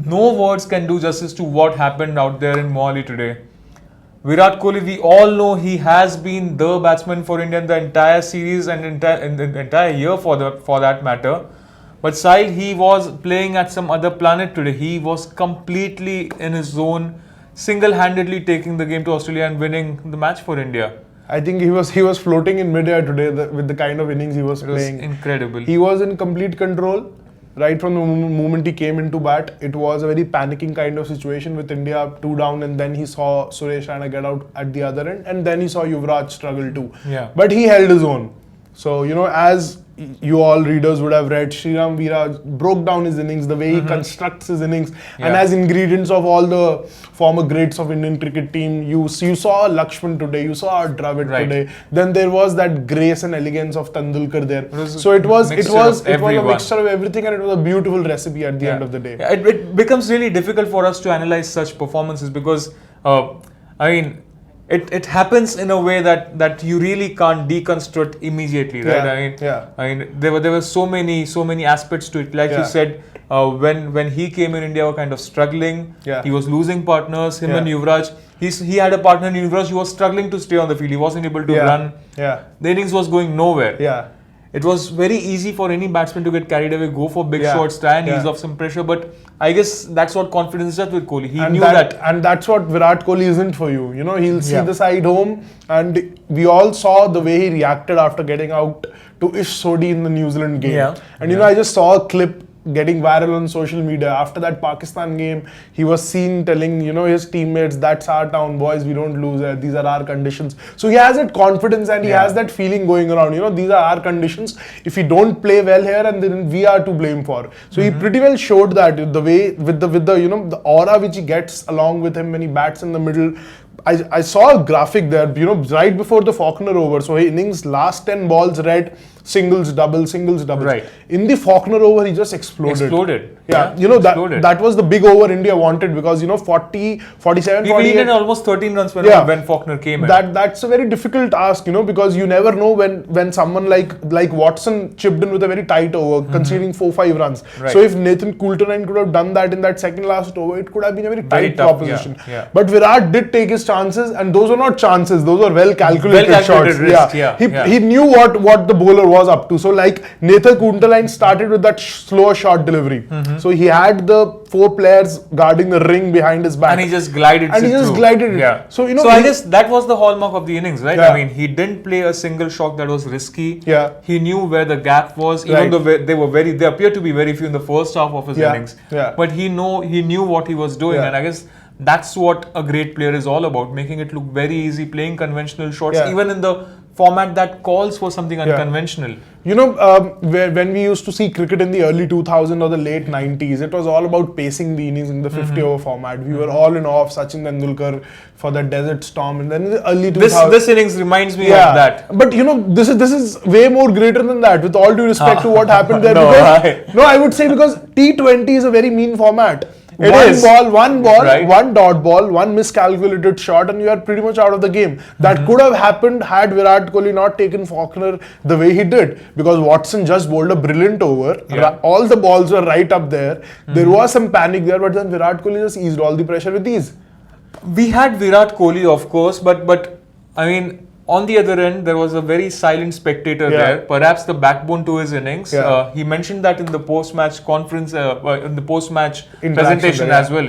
no words can do justice to what happened out there in Mohali today. Virat Kohli, we all know he has been the batsman for India in the entire series and in the entire year for that matter. But Sahil, he was playing at some other planet today. He was completely in his zone, single-handedly taking the game to Australia and winning the match for India. I think he was floating in mid-air today with the kind of innings he was playing. Incredible. He was in complete control. Right from the moment he came into bat, it was a very panicking kind of situation with India 2 down, and then he saw Suresh Raina get out at the other end, and then he saw Yuvraj struggle too. Yeah. But he held his own. So, as you all readers would have read, Sriram Veera broke down his innings, the way he constructs his innings, and as ingredients of all the former greats of Indian cricket team, you saw Lakshman today, you saw Dravid today. Then there was that grace and elegance of Tendulkar there. So it was a mixture of everything, and it was a beautiful recipe at the end of the day. Yeah, it becomes really difficult for us to analyze such performances because it happens in a way that you really can't deconstruct immediately, right? I mean, there were so many aspects to it. Like you said, when he came in, India were kind of struggling. Yeah. He was losing partners. Him and Yuvraj. He had a partner in Yuvraj. He was struggling to stay on the field. He wasn't able to run. Yeah. The innings was going nowhere. Yeah. It was very easy for any batsman to get carried away, go for big shots, try and ease off some pressure. But I guess that's what confidence does with Kohli. He knew that. And that's what Virat Kohli isn't for you. He'll see the side home. And we all saw the way he reacted after getting out to Ish Sodhi in the New Zealand game. Yeah. And I just saw a clip getting viral on social media. After that Pakistan game, he was seen telling, his teammates, that's our town, boys, we don't lose it. These are our conditions. So he has that confidence and he has that feeling going around, these are our conditions. If we don't play well here, and then we are to blame for. So he pretty well showed that the way with the the aura which he gets along with him when he bats in the middle. I saw a graphic there, right before the Faulkner over. So his innings last 10 balls read singles, doubles. Right. In the Faulkner over, he just exploded. Yeah. That was the big over India wanted because, 40, 47, we 48. needed almost 13 runs when Faulkner came in. That's a very difficult task, because you never know when someone like Watson chipped in with a very tight over, conceding 4-5 runs. Right. So if Nathan Coulter could have done that in that second last over, it could have been a very tight proposition. Yeah. But Virat did take his chances, and those were not chances, those were well calculated shots. Risk, He knew what the bowler was up to. So like Nathan Coulter started with that slower shot delivery. So he had the 4 players guarding the ring behind his back. And he just glided it. Yeah. So I guess that was the hallmark of the innings, right? Yeah. I mean, he didn't play a single shot that was risky. Yeah. He knew where the gap was, even though they appeared to be very few in the first half of his innings. Yeah. But he knew what he was doing, and I guess that's what a great player is all about, making it look very easy, playing conventional shots, even in the format that calls for something unconventional. When we used to see cricket in the early 2000s or the late 90s, it was all about pacing the innings in the 50-over format. We were all in awe of Sachin Tendulkar for the Desert Storm, and then in the early 2000s. This innings reminds me of that. But this is way more greater than that. With all due respect to what happened there, I would say because T20 is a very mean format. One ball, right. One dot ball, one miscalculated shot, and you are pretty much out of the game. That could have happened had Virat Kohli not taken Faulkner the way he did, because Watson just bowled a brilliant over. Yeah. All the balls were right up there. There was some panic there, but then Virat Kohli just eased all the pressure with these. We had Virat Kohli, of course, but I mean, on the other end, there was a very silent spectator there, perhaps the backbone to his innings. Yeah. He mentioned that in the post-match conference, in the post-match presentation as well.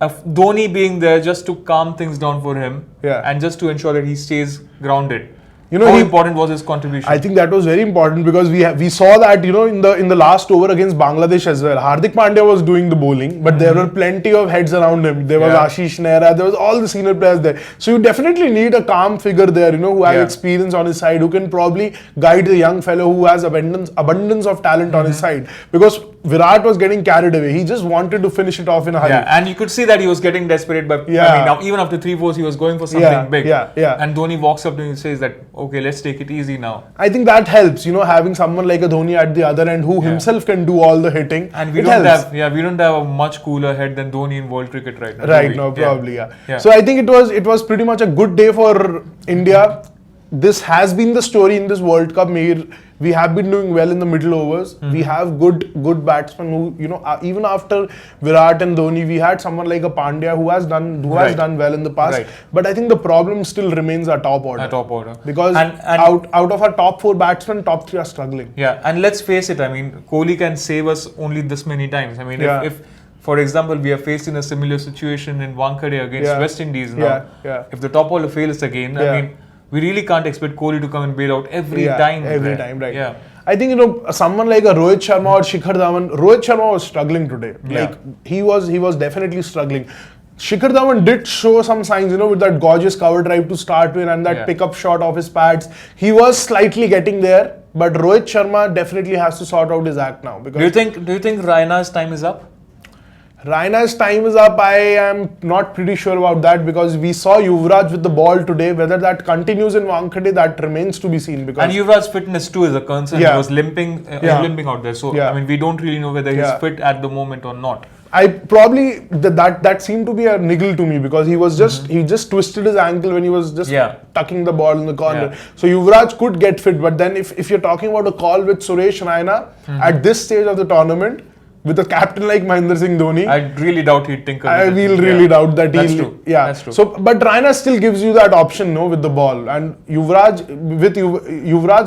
Dhoni being there just to calm things down for him and just to ensure that he stays grounded. How important was his contribution? I think that was very important because we saw that in the last over against Bangladesh as well. Hardik Pandya was doing the bowling, but there were plenty of heads around him. There was Ashish Nehra, there was all the senior players there. So you definitely need a calm figure there, who has experience on his side, who can probably guide the young fellow who has abundance of talent on his side. Because Virat was getting carried away. He just wanted to finish it off in a hurry. Yeah, and you could see that he was getting desperate. But now even after 3-4s, he was going for something big. And Dhoni walks up to him and says that, okay, let's take it easy now. I think that helps, having someone like a Dhoni at the other end who himself can do all the hitting. And we don't have a much cooler head than Dhoni in world cricket right now. Right now, probably, So I think it was pretty much a good day for India. this has been the story in this World Cup. We have been doing well in the middle overs. We have good batsmen who, you know, even after Virat and Dhoni, we had someone like a Pandya who has done well in the past. But I think the problem still remains our top order. Because out of our top 4 batsmen, top 3 are struggling. Yeah, and let's face it. I mean, Kohli can save us only this many times. I mean, if for example, we are facing a similar situation in Wankhede against West Indies now. If the top order fails again, I mean, we really can't expect Kohli to come and bail out every time. Right. Yeah. I think, you know, someone like a Rohit Sharma or Shikhar Dhawan. Rohit Sharma was struggling today. Like he was definitely struggling. Shikhar Dhawan did show some signs, you know, with that gorgeous cover drive to start with and that pickup shot off his pads. He was slightly getting there, but Rohit Sharma definitely has to sort out his act now. Because do you think Raina's time is up? Raina's time is up. I am not pretty sure about that because we saw Yuvraj with the ball today. Whether that continues in Wankhede, that remains to be seen. Because and Yuvraj's fitness too is a concern. He was limping out there. So I mean, we don't really know whether he's fit at the moment or not. I probably that seemed to be a niggle to me because he was he just twisted his ankle when he was just tucking the ball in the corner. So Yuvraj could get fit, but then if you're talking about a call with Suresh Raina at this stage of the tournament, with a captain like Mahendra Singh Dhoni, I really doubt he'd tinker. I will really doubt that. That's true. Yeah, that's true. So, but Raina still gives you that option, no, with the ball, and Yuvraj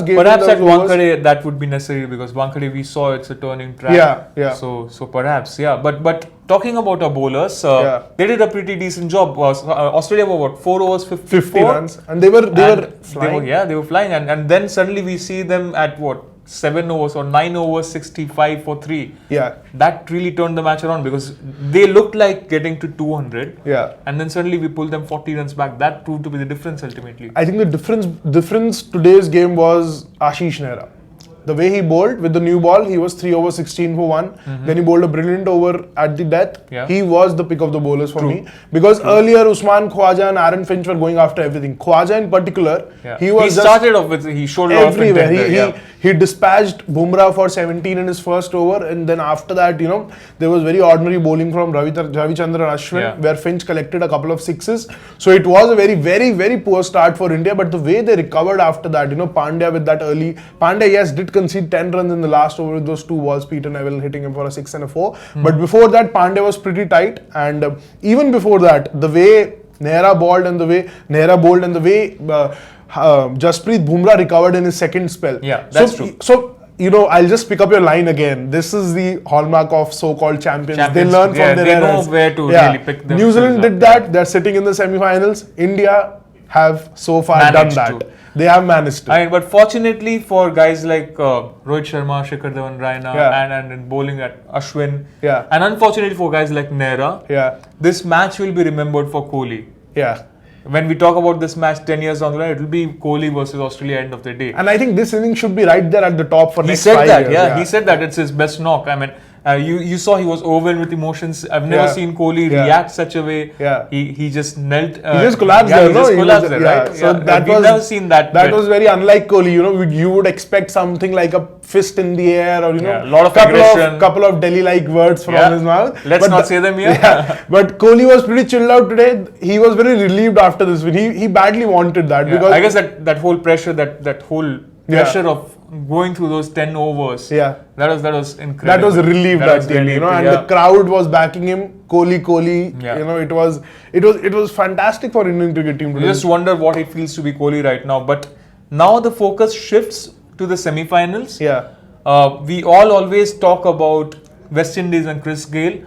gave. Perhaps at Wankhede that would be necessary because Wankhede we saw it's a turning track. Yeah. So perhaps, But talking about our bowlers, they did a pretty decent job. Australia were what 4 overs, 50 runs, and they were flying. They were flying, and then suddenly we see them at what 7 overs or 9 overs, 65 for 3. Yeah. That really turned the match around because they looked like getting to 200. Yeah. And then suddenly we pulled them 40 runs back. That proved to be the difference ultimately. I think the difference today's game was Ashish Nehra. The way he bowled with the new ball, he was 3 overs 16 for 1. Then he bowled a brilliant over at the death. Yeah. He was the pick of the bowlers for me. Because earlier Usman Khawaja and Aaron Finch were going after everything. Khawaja in particular, he started off with, he showed everywhere. He dispatched Bumrah for 17 in his first over, and then after that, you know, there was very ordinary bowling from Ravichandran Ashwin, where Finch collected a couple of sixes. So it was a very, very, very poor start for India, but the way they recovered after that, you know, Pandya with that early, Pandya, yes, did concede 10 runs in the last over with those 2 balls, Peter Neville hitting him for a 6 and a 4. But before that, Pandya was pretty tight, and even before that, the way Nehra bowled and the way Jasprit Bumrah recovered in his second spell. Yeah, that's true. So, you know, I'll just pick up your line again. This is the hallmark of so-called champions. They learn from their errors. They know where to really pick them. New Zealand did that. They're sitting in the semi-finals. India have so far done that. They have managed to. But fortunately for guys like Rohit Sharma, Shikhar Dhawan, Raina, and in bowling at Ashwin, and unfortunately for guys like Nehra, this match will be remembered for Kohli. Yeah. When we talk about this match 10 years down the line, it will be Kohli versus Australia end of the day. And I think this inning should be right there at the top for next 5 years. He said that it's his best knock. I mean, you saw he was overwhelmed with emotions. I've never seen Kohli react such a way. He just knelt. He just collapsed there, right? So we've never seen that. That was very unlike Kohli. You know, you would expect something like a fist in the air, or you know, a lot of aggression, couple of Delhi-like words from his mouth. Let's not say them here. But Kohli was pretty chilled out today. He was very relieved after this win. He badly wanted that because I guess that whole pressure, that whole pressure of going through those 10 overs. That was incredible. That was relieved that day, you know, and the crowd was backing him. Kohli. You know, it was fantastic for Indian cricket team today. You just wonder what it feels to be Kohli right now. But now the focus shifts to the semi-finals. We always talk about West Indies and Chris Gayle.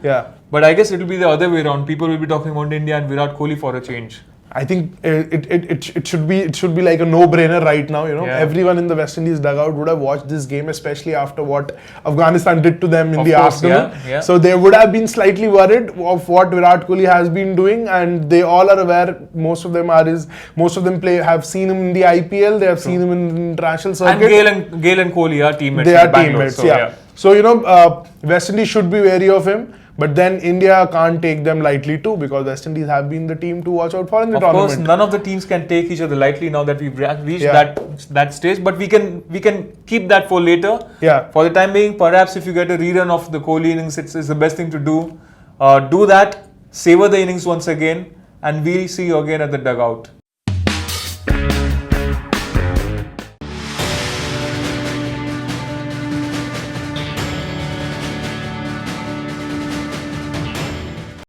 But I guess it will be the other way around. People will be talking about India and Virat Kohli for a change. I think it should be like a no-brainer right now. You know, everyone in the West Indies dugout would have watched this game, especially after what Afghanistan did to them in the afternoon. So they would have been slightly worried of what Virat Kohli has been doing, and they all are aware. Most of them have seen him in the IPL. They have seen him in the international circuit. And Gayle and Kohli are teammates. They are teammates. So you know, West Indies should be wary of him. But then India can't take them lightly too, because West Indies have been the team to watch out for in the tournament. Of course, none of the teams can take each other lightly now that we've reached that stage. But we can keep that for later. For the time being, perhaps if you get a rerun of the Kohli innings, it's the best thing to do. Do that, savor the innings once again, and we'll see you again at the dugout.